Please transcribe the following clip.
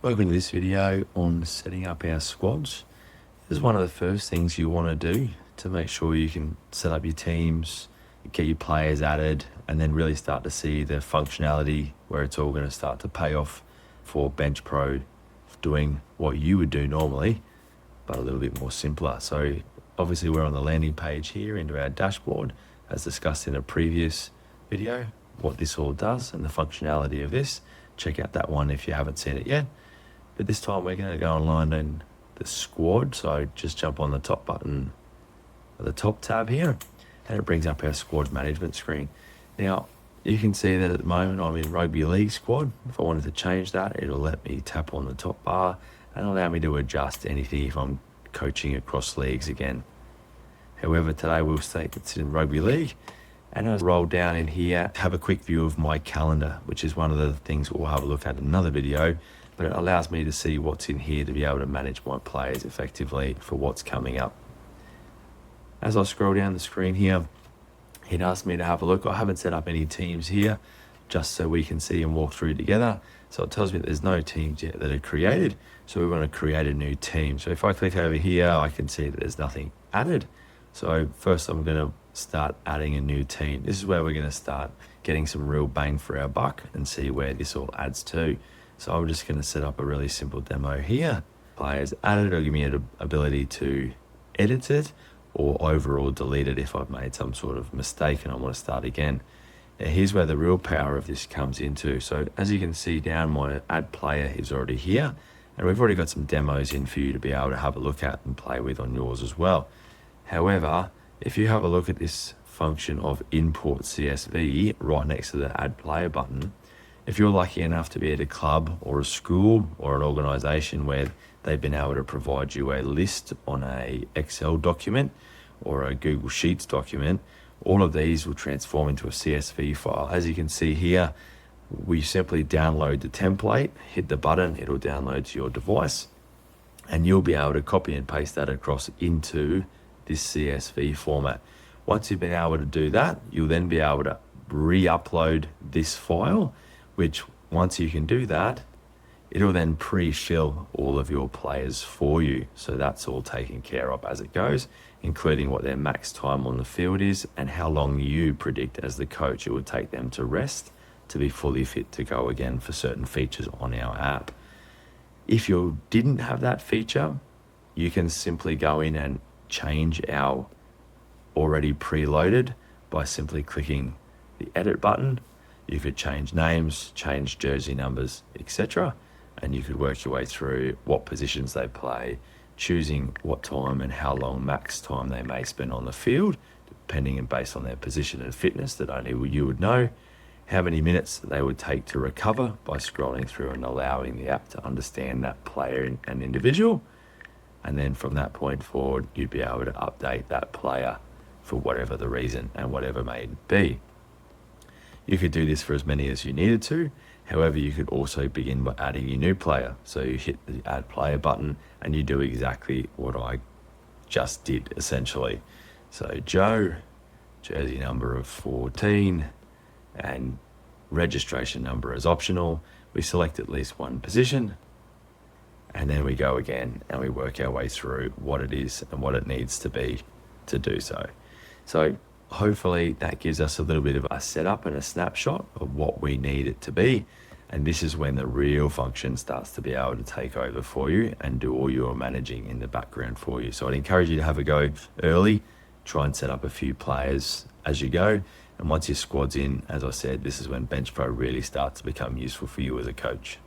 Welcome to this video on setting up our squads. This is one of the first things you want to do to make sure you can set up your teams, get your players added, and then really start to see the functionality where it's all going to start to pay off for BenchPro doing what you would do normally, but a little bit more simpler. So obviously we're on the landing page here into our dashboard, as discussed in a previous video, what this all does and the functionality of this. Check out that one if you haven't seen it yet. But this time we're going to go online in the squad. So just jump on the top button of the top tab here, and it brings up our squad management screen. Now, you can see that at the moment I'm in rugby league squad. If I wanted to change that, it'll let me tap on the top bar and allow me to adjust anything if I'm coaching across leagues again. However, today we'll say it's in rugby league. And I'll roll down in here, have a quick view of my calendar, which is one of the things we'll have a look at in another video, but it allows me to see what's in here to be able to manage my players effectively for what's coming up. As I scroll down the screen here, it asks me to have a look. I haven't set up any teams here, just so we can see and walk through together. So it tells me that there's no teams yet that are created. So we want to create a new team. So if I click over here, I can see that there's nothing added. So first I'm going to start adding a new team. This is where we're going to start getting some real bang for our buck and see where this all adds to. So I'm just going to set up a really simple demo here. Players added, it'll give me an ability to edit it or overall delete it if I've made some sort of mistake and I want to start again. Now here's where the real power of this comes into. So as you can see down, my add player is already here, and we've already got some demos in for you to be able to have a look at and play with on yours as well. However, if you have a look at this function of import CSV right next to the add player button, if you're lucky enough to be at a club or a school or an organization where they've been able to provide you a list on a Excel document or a Google Sheets document, all of these will transform into a CSV file. As you can see here, we simply download the template, hit the button, it'll download to your device, and you'll be able to copy and paste that across into this CSV format. Once you've been able to do that, you'll then be able to re-upload this file, which once you can do that, it'll then pre-fill all of your players for you. So that's all taken care of as it goes, including what their max time on the field is and how long you predict as the coach it would take them to rest to be fully fit to go again for certain features on our app. If you didn't have that feature, you can simply go in and change our already preloaded by simply clicking the edit button. You could change names, change jersey numbers, etc. And you could work your way through what positions they play, choosing what time and how long max time they may spend on the field, depending and based on their position and fitness that only you would know, how many minutes they would take to recover by scrolling through and allowing the app to understand that player and individual. And then from that point forward, you'd be able to update that player for whatever the reason and whatever may be. You could do this for as many as you needed to. However, you could also begin by adding a new player. So you hit the add player button and you do exactly what I just did essentially. So Joe, jersey number of 14, and registration number is optional. We select at least one position. And then we go again and we work our way through what it is and what it needs to be to do so. So hopefully that gives us a little bit of a setup and a snapshot of what we need it to be. And this is when the real function starts to be able to take over for you and do all your managing in the background for you. So I'd encourage you to have a go early, try and set up a few players as you go. And once your squad's in, as I said, this is when BenchPro really starts to become useful for you as a coach.